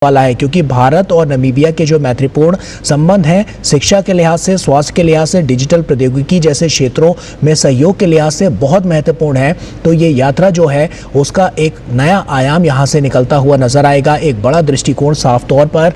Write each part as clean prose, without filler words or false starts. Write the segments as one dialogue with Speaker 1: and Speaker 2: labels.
Speaker 1: वाला है, क्योंकि भारत और नामीबिया के जो मैत्रीपूर्ण संबंध हैं, शिक्षा के लिहाज से, स्वास्थ्य के लिहाज से, डिजिटल प्रौद्योगिकी जैसे क्षेत्रों में सहयोग के लिहाज से बहुत महत्वपूर्ण है। तो ये यात्रा जो है उसका एक नया आयाम यहाँ से निकलता हुआ नजर आएगा, एक बड़ा दृष्टिकोण साफ तौर पर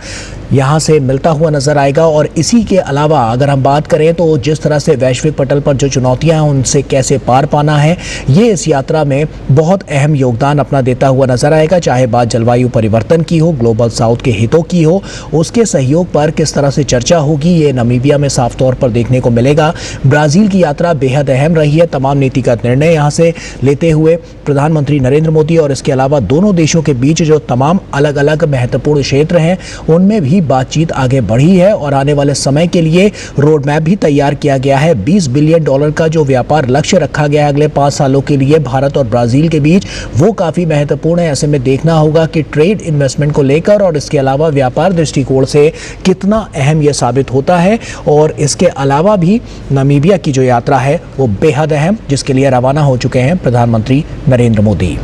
Speaker 1: यहाँ से मिलता हुआ नजर आएगा। और इसी के अलावा अगर हम बात करें तो जिस तरह से वैश्विक पटल पर जो चुनौतियां हैं उनसे कैसे पार पाना है, ये इस यात्रा में बहुत अहम योगदान अपना देता हुआ नजर आएगा। चाहे बात जलवायु परिवर्तन की हो, ग्लोबल साउथ के हितों की हो, उसके सहयोग पर किस तरह से चर्चा होगी, ये नामीबिया में साफ तौर पर देखने को मिलेगा। ब्राजील की यात्रा बेहद अहम रही है। तमाम नीतिगत निर्णय यहाँ से लेते हुए प्रधानमंत्री नरेंद्र मोदी और इसके अलावा दोनों देशों के बीच जो तमाम अलग अलग महत्वपूर्ण क्षेत्र हैं उनमें भी बातचीत आगे बढ़ी है और आने वाले समय के लिए रोड मैप भी तैयार किया गया है। $20 बिलियन का जो व्यापार लक्ष्य रखा गया है अगले 5 सालों के लिए भारत और ब्राजील के बीच, वो काफी महत्वपूर्ण है। ऐसे में देखना होगा कि ट्रेड इन्वेस्टमेंट को लेकर और इसके अलावा व्यापार दृष्टिकोण से कितना अहम यह साबित होता है। और इसके अलावा भी नामीबिया की जो यात्रा है वो बेहद अहम, जिसके लिए रवाना हो चुके हैं प्रधानमंत्री नरेंद्र मोदी।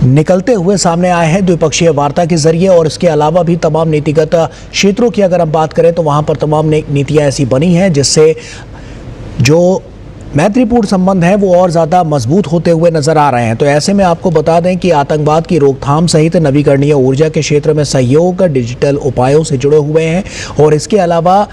Speaker 1: निकलते हुए सामने आए हैं द्विपक्षीय वार्ता के जरिए। और इसके अलावा भी तमाम नीतिगत क्षेत्रों की अगर हम बात करें तो वहां पर तमाम नीतियां ऐसी बनी हैं जिससे जो मैत्रीपूर्ण संबंध है वो और ज़्यादा मजबूत होते हुए नजर आ रहे हैं। तो ऐसे में आपको बता दें कि आतंकवाद की रोकथाम सहित नवीकरणीय ऊर्जा के क्षेत्र में सहयोग डिजिटल उपायों से जुड़े हुए हैं। और इसके अलावा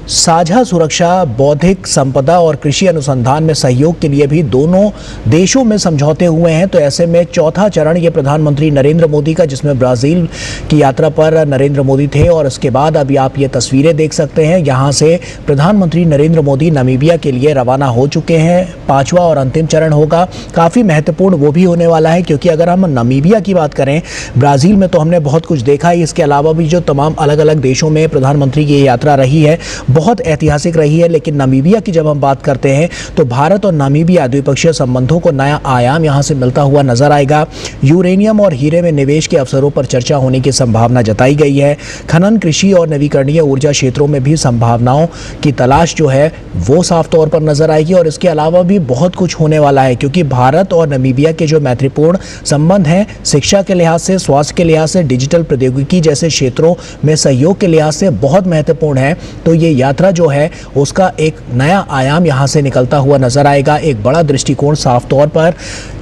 Speaker 1: साझा सुरक्षा, बौद्धिक संपदा और कृषि अनुसंधान में सहयोग के लिए भी दोनों देशों में समझौते हुए हैं। तो ऐसे में चौथा चरण ये प्रधानमंत्री नरेंद्र मोदी का, जिसमें ब्राजील की यात्रा पर नरेंद्र मोदी थे। और उसके बाद अभी आप ये तस्वीरें देख सकते हैं, यहाँ से प्रधानमंत्री नरेंद्र मोदी नामीबिया के लिए रवाना हो चुके हैं। 5वां और अंतिम चरण होगा, काफ़ी महत्वपूर्ण वो भी होने वाला है, क्योंकि अगर हम नामीबिया की बात करें, ब्राज़ील में तो हमने बहुत कुछ देखा है, इसके अलावा भी जो तमाम अलग अलग देशों में प्रधानमंत्री की यात्रा रही है बहुत ऐतिहासिक रही है। लेकिन नामीबिया की जब हम बात करते हैं तो भारत और नामीबिया द्विपक्षीय संबंधों को नया आयाम यहां से मिलता हुआ नजर आएगा। यूरेनियम और हीरे में निवेश के अवसरों पर चर्चा होने की संभावना जताई गई है। खनन, कृषि और नवीकरणीय ऊर्जा क्षेत्रों में भी संभावनाओं की तलाश जो है वो साफ तौर पर नजर आएगी। और इसके अलावा भी बहुत कुछ होने वाला है, क्योंकि भारत और नामीबिया के जो मैत्रीपूर्ण संबंध हैं, शिक्षा के लिहाज से, स्वास्थ्य के लिहाज से, डिजिटल प्रौद्योगिकी जैसे क्षेत्रों में सहयोग के लिहाज से बहुत महत्वपूर्ण है। तो ये यात्रा जो है उसका एक नया आयाम यहां से निकलता हुआ नजर आएगा, एक बड़ा दृष्टिकोण साफ तौर पर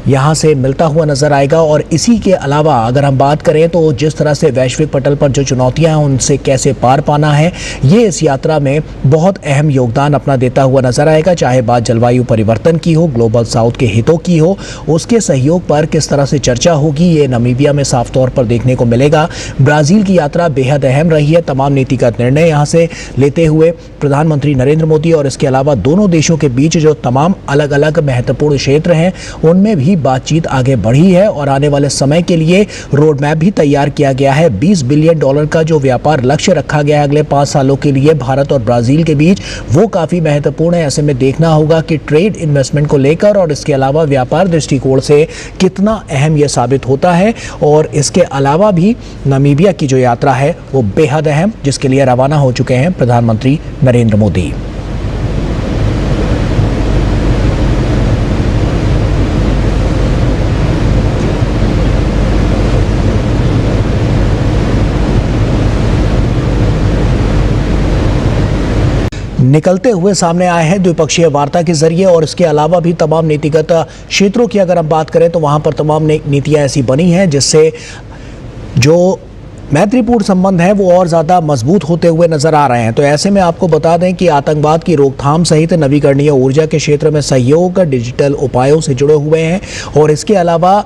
Speaker 1: यहाँ से मिलता हुआ नजर आएगा। और इसी के अलावा अगर हम बात करें तो जिस तरह से वैश्विक पटल पर जो चुनौतियां हैं उनसे कैसे पार पाना है, ये इस यात्रा में बहुत अहम योगदान अपना देता हुआ नजर आएगा। चाहे बात जलवायु परिवर्तन की हो, ग्लोबल साउथ के हितों की हो, उसके सहयोग पर किस तरह से चर्चा होगी, ये नामीबिया में साफ तौर पर देखने को मिलेगा। ब्राजील की यात्रा बेहद अहम रही है। तमाम नीतिगत निर्णय यहाँ से लेते हुए प्रधानमंत्री नरेंद्र मोदी और इसके अलावा दोनों देशों के बीच जो तमाम अलग अलग महत्वपूर्ण क्षेत्र हैं उनमें भी बातचीत आगे बढ़ी है। और आने वाले समय के लिए रोड मैप भी तैयार किया गया है। $20 बिलियन का जो व्यापार लक्ष्य रखा गया है अगले 5 सालों के लिए भारत और ब्राजील के बीच, वो काफी महत्वपूर्ण है। ऐसे में देखना होगा कि ट्रेड इन्वेस्टमेंट को लेकर और इसके अलावा व्यापार दृष्टिकोण से कितना अहम यह साबित होता है। और इसके अलावा भी नामीबिया की जो यात्रा है वो बेहद अहम, जिसके लिए रवाना हो चुके हैं प्रधानमंत्री नरेंद्र मोदी। निकलते हुए सामने आए हैं द्विपक्षीय वार्ता के जरिए। और इसके अलावा भी तमाम नीतिगत क्षेत्रों की अगर हम बात करें तो वहां पर तमाम नीतियां ऐसी बनी हैं जिससे जो मैत्रीपूर्ण संबंध है वो और ज़्यादा मजबूत होते हुए नजर आ रहे हैं। तो ऐसे में आपको बता दें कि आतंकवाद की रोकथाम सहित नवीकरणीय ऊर्जा के क्षेत्र में सहयोग डिजिटल उपायों से जुड़े हुए हैं। और इसके अलावा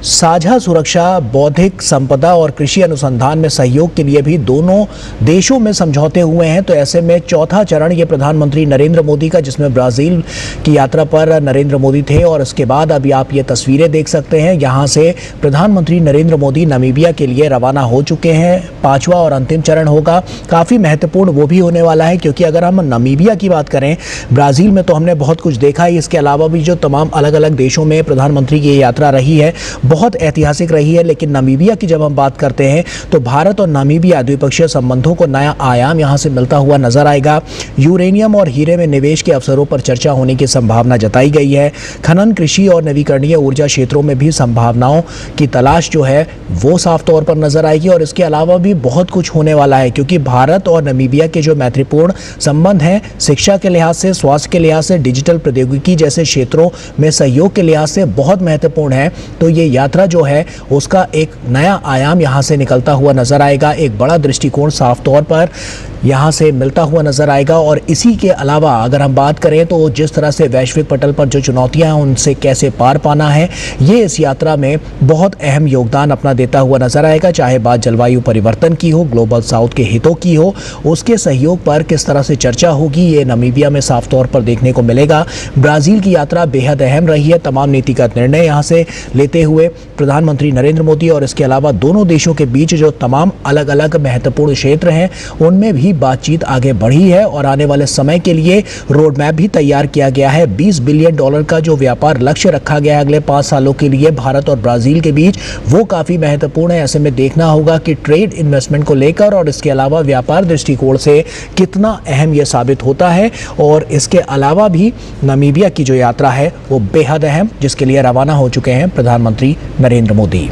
Speaker 1: साझा सुरक्षा, बौद्धिक संपदा और कृषि अनुसंधान में सहयोग के लिए भी दोनों देशों में समझौते हुए हैं। तो ऐसे में चौथा चरण ये प्रधानमंत्री नरेंद्र मोदी का, जिसमें ब्राजील की यात्रा पर नरेंद्र मोदी थे। और उसके बाद अभी आप ये तस्वीरें देख सकते हैं, यहाँ से प्रधानमंत्री नरेंद्र मोदी नामीबिया के लिए रवाना हो चुके हैं। 5वां और अंतिम चरण होगा, काफ़ी महत्वपूर्ण वो भी होने वाला है, क्योंकि अगर हम नामीबिया की बात करें, ब्राज़ील में तो हमने बहुत कुछ देखा है, इसके अलावा भी जो तमाम अलग अलग देशों में प्रधानमंत्री की यात्रा रही है बहुत ऐतिहासिक रही है। लेकिन नामीबिया की जब हम बात करते हैं तो भारत और नामीबिया द्विपक्षीय संबंधों को नया आयाम यहां से मिलता हुआ नजर आएगा। यूरेनियम और हीरे में निवेश के अवसरों पर चर्चा होने की संभावना जताई गई है। खनन, कृषि और नवीकरणीय ऊर्जा क्षेत्रों में भी संभावनाओं की तलाश जो है वो साफ तौर पर नजर आएगी। और इसके अलावा भी बहुत कुछ होने वाला है, क्योंकि भारत और नामीबिया के जो मैत्रीपूर्ण संबंध हैं, शिक्षा के लिहाज से, स्वास्थ्य के लिहाज से, डिजिटल प्रौद्योगिकी जैसे क्षेत्रों में सहयोग के लिहाज से बहुत महत्वपूर्ण है। तो ये यात्रा जो है उसका एक नया आयाम यहाँ से निकलता हुआ नजर आएगा। एक बड़ा दृष्टिकोण साफ तौर पर यहाँ से मिलता हुआ नजर आएगा। और इसी के अलावा अगर हम बात करें तो जिस तरह से वैश्विक पटल पर जो चुनौतियां हैं उनसे कैसे पार पाना है, ये इस यात्रा में बहुत अहम योगदान अपना देता हुआ नजर आएगा। चाहे बात जलवायु परिवर्तन की हो, ग्लोबल साउथ के हितों की हो, उसके सहयोग पर किस तरह से चर्चा होगी, ये नामीबिया में साफ तौर पर देखने को मिलेगा। ब्राजील की यात्रा बेहद अहम रही है। तमाम नीतिगत निर्णय यहाँ से लेते हुए प्रधानमंत्री नरेंद्र मोदी और इसके अलावा दोनों देशों के बीच जो तमाम अलग अलग महत्वपूर्ण क्षेत्र हैं उनमें भी बातचीत आगे बढ़ी है। और आने वाले समय के लिए रोड मैप भी तैयार किया गया है। $20 बिलियन का जो व्यापार लक्ष्य रखा गया है अगले 5 सालों के लिए भारत और ब्राजील के बीच, वो काफी महत्वपूर्ण है। ऐसे में देखना होगा कि ट्रेड इन्वेस्टमेंट को लेकर और इसके अलावा व्यापार दृष्टिकोण से कितना अहम यह साबित होता है। और इसके अलावा भी नामीबिया की जो यात्रा है वो बेहद अहम, जिसके लिए रवाना हो चुके हैं प्रधानमंत्री नरेंद्र मोदी।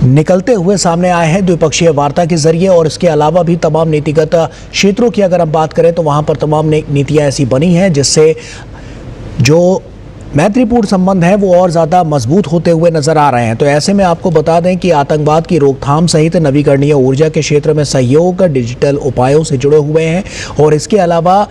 Speaker 1: निकलते हुए सामने आए हैं द्विपक्षीय वार्ता के जरिए। और इसके अलावा भी तमाम नीतिगत क्षेत्रों की अगर हम बात करें तो वहां पर तमाम नीतियां ऐसी बनी हैं जिससे जो मैत्रीपूर्ण संबंध है वो और ज़्यादा मजबूत होते हुए नजर आ रहे हैं। तो ऐसे में आपको बता दें कि आतंकवाद की रोकथाम सहित नवीकरणीय ऊर्जा के क्षेत्र में सहयोग डिजिटल उपायों से जुड़े हुए हैं। और इसके अलावा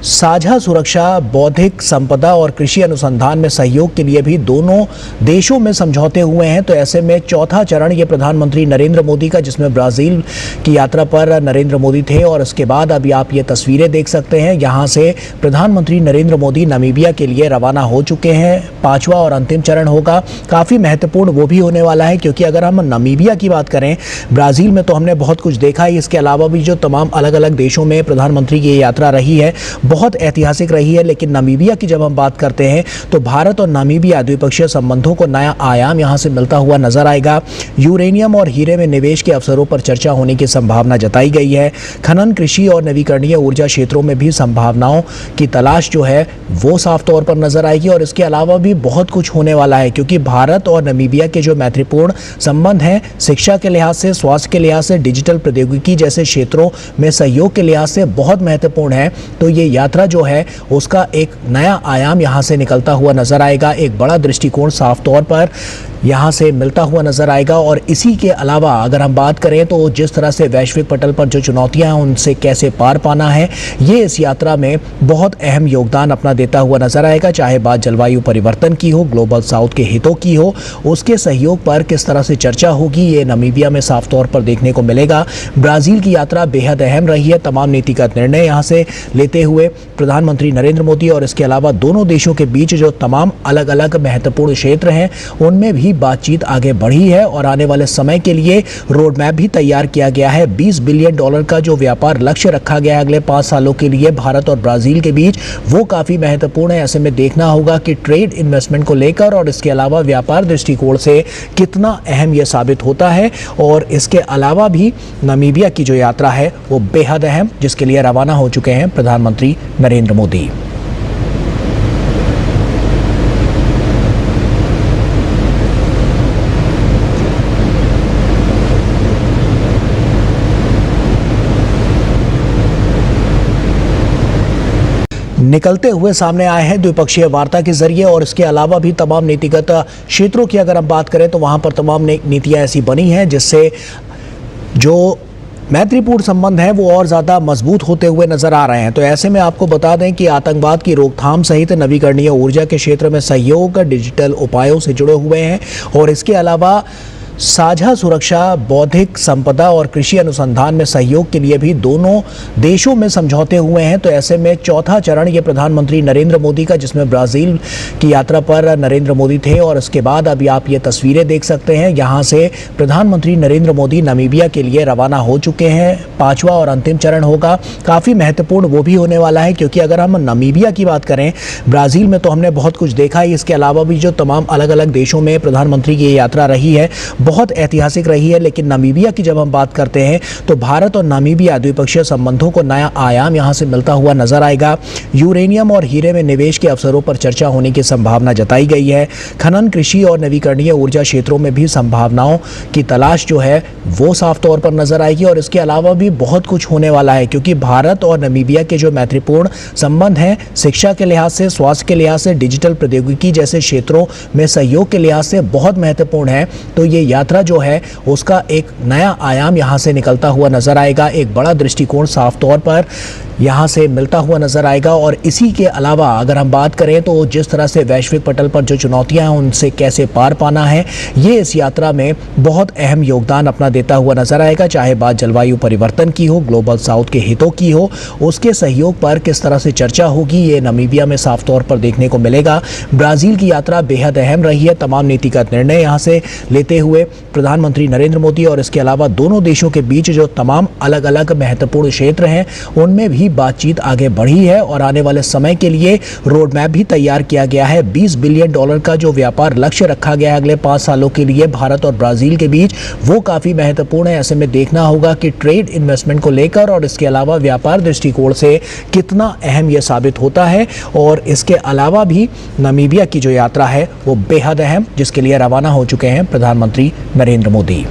Speaker 1: साझा सुरक्षा, बौद्धिक संपदा और कृषि अनुसंधान में सहयोग के लिए भी दोनों देशों में समझौते हुए हैं। तो ऐसे में चौथा चरण ये प्रधानमंत्री नरेंद्र मोदी का, जिसमें ब्राजील की यात्रा पर नरेंद्र मोदी थे। और उसके बाद अभी आप ये तस्वीरें देख सकते हैं, यहाँ से प्रधानमंत्री नरेंद्र मोदी नामीबिया के लिए रवाना हो चुके हैं। 5वां और अंतिम चरण होगा, काफ़ी महत्वपूर्ण वो भी होने वाला है। क्योंकि अगर हम नामीबिया की बात करें, ब्राज़ील में तो हमने बहुत कुछ देखा है, इसके अलावा भी जो तमाम अलग अलग देशों में प्रधानमंत्री की यात्रा रही है बहुत ऐतिहासिक रही है। लेकिन नामीबिया की जब हम बात करते हैं तो भारत और नामीबिया द्विपक्षीय संबंधों को नया आयाम यहां से मिलता हुआ नजर आएगा। यूरेनियम और हीरे में निवेश के अवसरों पर चर्चा होने की संभावना जताई गई है। खनन, कृषि और नवीकरणीय ऊर्जा क्षेत्रों में भी संभावनाओं की तलाश जो है वो साफ तौर पर नजर आएगी। और इसके अलावा भी बहुत कुछ होने वाला है, क्योंकि भारत और नामीबिया के जो मैत्रीपूर्ण संबंध हैं, शिक्षा के लिहाज से, स्वास्थ्य के लिहाज से, डिजिटल प्रौद्योगिकी जैसे क्षेत्रों में सहयोग के लिहाज से बहुत महत्वपूर्ण है। तो ये यात्रा जो है उसका एक नया आयाम यहां से निकलता हुआ नजर आएगा। एक बड़ा दृष्टिकोण साफ तौर पर यहाँ से मिलता हुआ नजर आएगा। और इसी के अलावा अगर हम बात करें तो जिस तरह से वैश्विक पटल पर जो चुनौतियां हैं उनसे कैसे पार पाना है, ये इस यात्रा में बहुत अहम योगदान अपना देता हुआ नजर आएगा। चाहे बात जलवायु परिवर्तन की हो, ग्लोबल साउथ के हितों की हो, उसके सहयोग पर किस तरह से चर्चा होगी, ये नामीबिया में साफ तौर पर देखने को मिलेगा। ब्राजील की यात्रा बेहद अहम रही है। तमाम नीतिगत निर्णय यहाँ से लेते हुए प्रधानमंत्री नरेंद्र मोदी और इसके अलावा दोनों देशों के बीच जो तमाम अलग अलग महत्वपूर्ण क्षेत्र हैं उनमें भी बातचीत आगे बढ़ी है। और आने वाले समय के लिए रोड मैप भी तैयार किया गया है। $20 बिलियन का जो व्यापार लक्ष्य रखा गया है अगले 5 सालों के लिए भारत और ब्राजील के बीच, वो काफी महत्वपूर्ण है। ऐसे में देखना होगा कि ट्रेड इन्वेस्टमेंट को लेकर और इसके अलावा व्यापार दृष्टिकोण से कितना अहम यह साबित होता है। और इसके अलावा भी नामीबिया की जो यात्रा है वो बेहद अहम, जिसके लिए रवाना हो चुके हैं प्रधानमंत्री नरेंद्र मोदी। निकलते हुए सामने आए हैं द्विपक्षीय वार्ता के जरिए। और इसके अलावा भी तमाम नीतिगत क्षेत्रों की अगर हम बात करें तो वहां पर तमाम नीतियां ऐसी बनी हैं जिससे जो मैत्रीपूर्ण संबंध है वो और ज़्यादा मजबूत होते हुए नजर आ रहे हैं। तो ऐसे में आपको बता दें कि आतंकवाद की रोकथाम सहित नवीकरणीय ऊर्जा के क्षेत्र में सहयोग डिजिटल उपायों से जुड़े हुए हैं। और इसके अलावा साझा सुरक्षा, बौद्धिक संपदा और कृषि अनुसंधान में सहयोग के लिए भी दोनों देशों में समझौते हुए हैं। तो ऐसे में चौथा चरण ये प्रधानमंत्री नरेंद्र मोदी का, जिसमें ब्राजील की यात्रा पर नरेंद्र मोदी थे, और उसके बाद अभी आप ये तस्वीरें देख सकते हैं, यहाँ से प्रधानमंत्री नरेंद्र मोदी नामीबिया के लिए रवाना हो चुके हैं। पांचवा और अंतिम चरण होगा, काफ़ी महत्वपूर्ण वो भी होने वाला है, क्योंकि अगर हम नामीबिया की बात करें, ब्राज़ील में तो हमने बहुत कुछ देखा है, इसके अलावा भी जो तमाम अलग अलग देशों में प्रधानमंत्री की यात्रा रही है बहुत ऐतिहासिक रही है। लेकिन नामीबिया की जब हम बात करते हैं तो भारत और नामीबिया द्विपक्षीय संबंधों को नया आयाम यहां से मिलता हुआ नजर आएगा। यूरेनियम और हीरे में निवेश के अवसरों पर चर्चा होने की संभावना जताई गई है। खनन, कृषि और नवीकरणीय ऊर्जा क्षेत्रों में भी संभावनाओं की तलाश जो है वो साफ तौर पर नजर आएगी। और इसके अलावा भी बहुत कुछ होने वाला है, क्योंकि भारत और नामीबिया के जो मैत्रीपूर्ण संबंध हैं, शिक्षा के लिहाज से, स्वास्थ्य के लिहाज से, डिजिटल प्रौद्योगिकी जैसे क्षेत्रों में सहयोग के लिहाज से बहुत महत्वपूर्ण है। तो ये यात्रा जो है उसका एक नया आयाम यहाँ से निकलता हुआ नजर आएगा। एक बड़ा दृष्टिकोण साफ तौर पर यहाँ से मिलता हुआ नजर आएगा। और इसी के अलावा अगर हम बात करें तो जिस तरह से वैश्विक पटल पर जो चुनौतियां हैं उनसे कैसे पार पाना है, ये इस यात्रा में बहुत अहम योगदान अपना देता हुआ नजर आएगा। चाहे बात जलवायु परिवर्तन की हो, ग्लोबल साउथ के हितों की हो, उसके सहयोग पर किस तरह से चर्चा होगी, ये नामीबिया में साफ तौर पर देखने को मिलेगा। ब्राजील की यात्रा बेहद अहम रही है। तमाम नीतिगत निर्णय यहाँ से लेते हुए प्रधानमंत्री नरेंद्र मोदी, और इसके अलावा दोनों देशों के बीच जो तमाम अलग अलग महत्वपूर्ण क्षेत्र हैं उनमें भी बातचीत आगे बढ़ी है। और आने वाले समय के लिए रोड मैप भी तैयार किया गया है। $20 बिलियन का जो व्यापार लक्ष्य रखा गया है अगले 5 सालों के लिए भारत और ब्राजील के बीच, वो काफ़ी महत्वपूर्ण है। ऐसे में देखना होगा कि ट्रेड इन्वेस्टमेंट को लेकर और इसके अलावा व्यापार दृष्टिकोण से कितना अहम यह साबित होता है। और इसके अलावा भी नामीबिया की जो यात्रा है वो बेहद अहम, जिसके लिए रवाना हो चुके हैं प्रधानमंत्री नरेंद्र मोदी।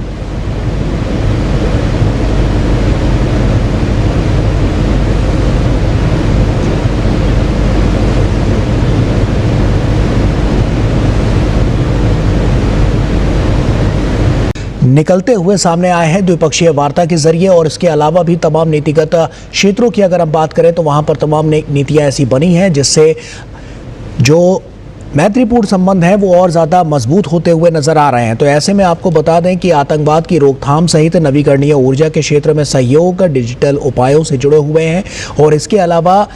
Speaker 1: निकलते हुए सामने आए हैं द्विपक्षीय वार्ता के जरिए, और इसके अलावा भी तमाम नीतिगत क्षेत्रों की अगर हम बात करें तो वहां पर तमाम नीतियां ऐसी बनी हैं जिससे जो मैत्रीपूर्ण संबंध है वो और ज़्यादा मजबूत होते हुए नजर आ रहे हैं। तो ऐसे में आपको बता दें कि आतंकवाद की रोकथाम सहित नवीकरणीय ऊर्जा के क्षेत्र में सहयोग डिजिटल उपायों से जुड़े हुए हैं। और इसके अलावा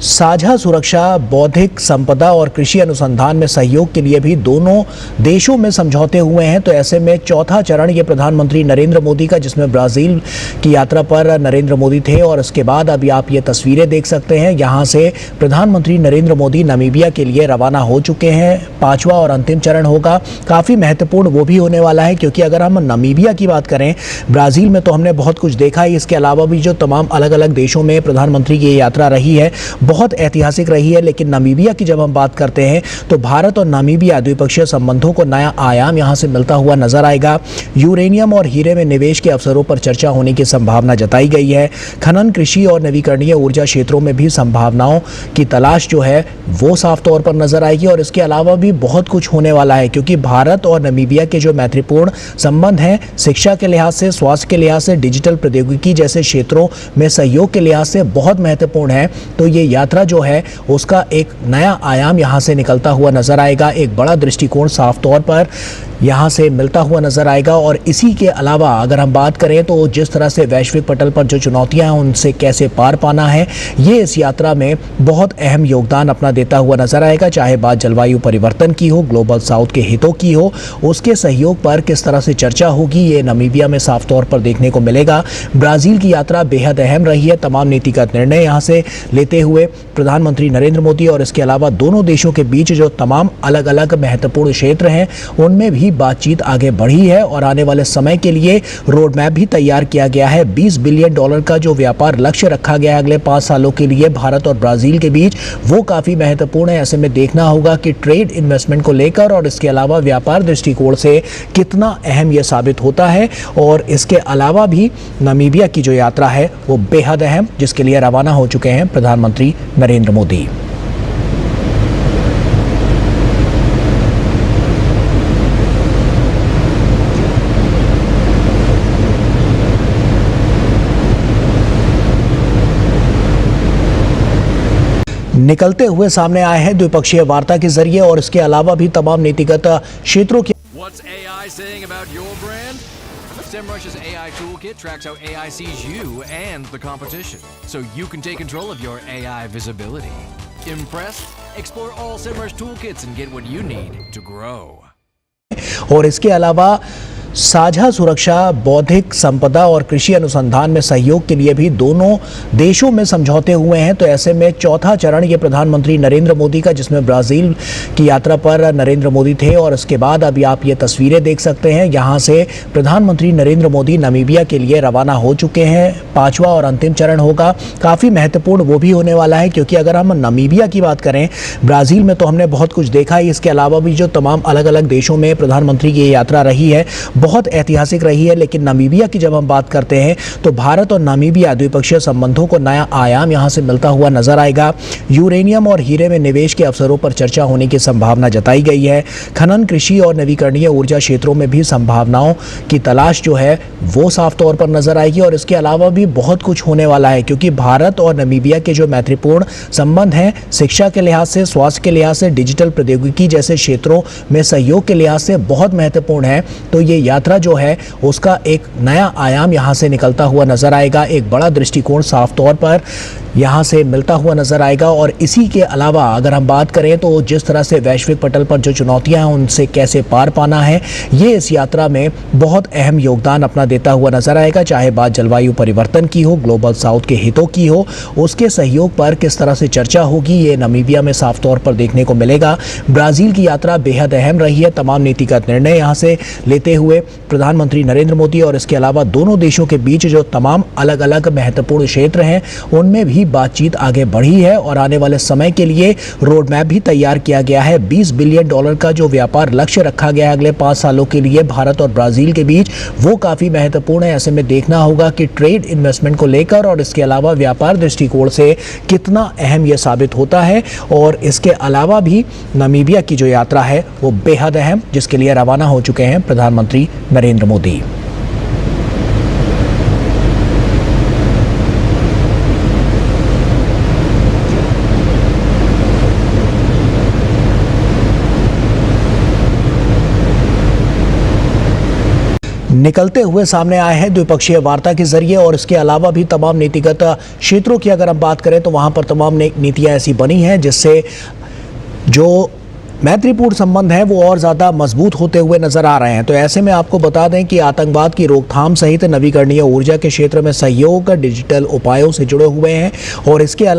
Speaker 1: साझा सुरक्षा, बौद्धिक संपदा और कृषि अनुसंधान में सहयोग के लिए भी दोनों देशों में समझौते हुए हैं। तो ऐसे में चौथा चरण ये प्रधानमंत्री नरेंद्र मोदी का, जिसमें ब्राजील की यात्रा पर नरेंद्र मोदी थे, और उसके बाद अभी आप ये तस्वीरें देख सकते हैं, यहाँ से प्रधानमंत्री नरेंद्र मोदी नामीबिया के लिए रवाना हो चुके हैं। पांचवा और अंतिम चरण होगा, काफ़ी महत्वपूर्ण वो भी होने वाला है, क्योंकि अगर हम नामीबिया की बात करें, ब्राज़ील में तो हमने बहुत कुछ देखा है, इसके अलावा भी जो तमाम अलग अलग देशों में प्रधानमंत्री की यात्रा रही है बहुत ऐतिहासिक रही है। लेकिन नामीबिया की जब हम बात करते हैं तो भारत और नामीबिया द्विपक्षीय संबंधों को नया आयाम यहां से मिलता हुआ नजर आएगा। यूरेनियम और हीरे में निवेश के अवसरों पर चर्चा होने की संभावना जताई गई है। खनन, कृषि और नवीकरणीय ऊर्जा क्षेत्रों में भी संभावनाओं की तलाश जो है वो साफ तौर पर नजर आएगी। और इसके अलावा भी बहुत कुछ होने वाला है, क्योंकि भारत और नामीबिया के जो मैत्रीपूर्ण संबंध हैं, शिक्षा के लिहाज से, स्वास्थ्य के लिहाज से, डिजिटल प्रौद्योगिकी जैसे क्षेत्रों में सहयोग के लिहाज से बहुत महत्वपूर्ण है। तो ये यात्रा जो है उसका एक नया आयाम यहां से निकलता हुआ नजर आएगा। एक बड़ा दृष्टिकोण साफ तौर पर यहाँ से मिलता हुआ नजर आएगा। और इसी के अलावा अगर हम बात करें तो जिस तरह से वैश्विक पटल पर जो चुनौतियां हैं उनसे कैसे पार पाना है, ये इस यात्रा में बहुत अहम योगदान अपना देता हुआ नजर आएगा। चाहे बात जलवायु परिवर्तन की हो, ग्लोबल साउथ के हितों की हो, उसके सहयोग पर किस तरह से चर्चा होगी, ये नामीबिया में साफ तौर पर देखने को मिलेगा। ब्राजील की यात्रा बेहद अहम रही है। तमाम नीतिगत निर्णय यहाँ से लेते हुए प्रधानमंत्री नरेंद्र मोदी, और इसके अलावा दोनों देशों के बीच जो तमाम अलग अलग महत्वपूर्ण क्षेत्र हैं उनमें भी बातचीत आगे बढ़ी है। और आने वाले समय के लिए रोड मैप भी तैयार किया गया है। $20 बिलियन का जो व्यापार लक्ष्य रखा गया है अगले 5 सालों के लिए भारत और ब्राजील के बीच, वो काफी महत्वपूर्ण है। ऐसे में देखना होगा कि ट्रेड इन्वेस्टमेंट को लेकर और इसके अलावा व्यापार दृष्टिकोण से कितना अहम यह साबित होता है। और इसके अलावा भी नामीबिया की जो यात्रा है वो बेहद अहम, जिसके लिए रवाना हो चुके हैं प्रधानमंत्री नरेंद्र मोदी। निकलते हुए सामने आए हैं द्विपक्षीय वार्ता के जरिए, और इसके अलावा भी तमाम नीतिगत क्षेत्रों की
Speaker 2: What's AI saying about your brand? SEMrush's AI toolkit tracks how AI sees you and the competition, so you can take control of your AI visibility. Impressed? Explore all SEMrush toolkits and get what you need to grow.
Speaker 1: और इसके अलावा साझा सुरक्षा, बौद्धिक संपदा और कृषि अनुसंधान में सहयोग के लिए भी दोनों देशों में समझौते हुए हैं। तो ऐसे में चौथा चरण ये प्रधानमंत्री नरेंद्र मोदी का, जिसमें ब्राजील की यात्रा पर नरेंद्र मोदी थे, और उसके बाद अभी आप ये तस्वीरें देख सकते हैं, यहाँ से प्रधानमंत्री नरेंद्र मोदी नामीबिया के लिए रवाना हो चुके हैं। पांचवा और अंतिम चरण होगा, काफ़ी महत्वपूर्ण वो भी होने वाला है, क्योंकि अगर हम नामीबिया की बात करें, ब्राज़ील में तो हमने बहुत कुछ देखा है, इसके अलावा भी जो तमाम अलग अलग देशों में प्रधानमंत्री की यात्रा रही है बहुत ऐतिहासिक रही है। लेकिन नामीबिया की जब हम बात करते हैं तो भारत और नामीबिया द्विपक्षीय संबंधों को नया आयाम यहां से मिलता हुआ नजर आएगा। यूरेनियम और हीरे में निवेश के अवसरों पर चर्चा होने की संभावना जताई गई है। खनन, कृषि और नवीकरणीय ऊर्जा क्षेत्रों में भी संभावनाओं की तलाश जो है वो साफ तौर पर नजर आएगी। और इसके अलावा भी बहुत कुछ होने वाला है, क्योंकि भारत और नामीबिया के जो मैत्रीपूर्ण संबंध हैं, शिक्षा के लिहाज से, स्वास्थ्य के लिहाज से, डिजिटल प्रौद्योगिकी जैसे क्षेत्रों में सहयोग के लिहाज से बहुत महत्वपूर्ण है। तो ये यात्रा जो है उसका एक नया आयाम यहां से निकलता हुआ नजर आएगा। एक बड़ा दृष्टिकोण साफ तौर पर यहां से मिलता हुआ नजर आएगा। और इसी के अलावा अगर हम बात करें तो जिस तरह से वैश्विक पटल पर जो चुनौतियां हैं उनसे कैसे पार पाना है, ये इस यात्रा में बहुत अहम योगदान अपना देता हुआ नजर आएगा। चाहे बात जलवायु परिवर्तन की हो, ग्लोबल साउथ के हितों की हो, उसके सहयोग पर किस तरह से चर्चा होगी, ये नामीबिया में साफ तौर पर देखने को मिलेगा। ब्राजील की यात्रा बेहद अहम रही है। तमाम नीतिगत निर्णय यहाँ से लेते हुए प्रधानमंत्री नरेंद्र मोदी, और इसके अलावा दोनों देशों के बीच जो तमाम अलग अलग महत्वपूर्ण क्षेत्र हैं उनमें भी बातचीत आगे बढ़ी है। और आने वाले समय के लिए रोड मैप भी तैयार किया गया है। $20 बिलियन का जो व्यापार लक्ष्य रखा गया है अगले 5 सालों के लिए भारत और ब्राजील के बीच, वो काफ़ी महत्वपूर्ण है। ऐसे में देखना होगा कि ट्रेड इन्वेस्टमेंट को लेकर और इसके अलावा व्यापार दृष्टिकोण से कितना अहम यह साबित होता है। और इसके अलावा भी नामीबिया की जो यात्रा है वो बेहद अहम, जिसके लिए रवाना हो चुके हैं प्रधानमंत्री नरेंद्र मोदी। निकलते हुए सामने आए हैं द्विपक्षीय वार्ता के जरिए, और इसके अलावा भी तमाम नीतिगत क्षेत्रों की अगर हम बात करें तो वहां पर तमाम नीतियां ऐसी बनी हैं जिससे जो मैत्रीपूर्ण संबंध है वो और ज़्यादा मजबूत होते हुए नजर आ रहे हैं। तो ऐसे में आपको बता दें कि आतंकवाद की रोकथाम सहित नवीकरणीय ऊर्जा के क्षेत्र में सहयोग डिजिटल उपायों से जुड़े हुए हैं। और इसके अलावा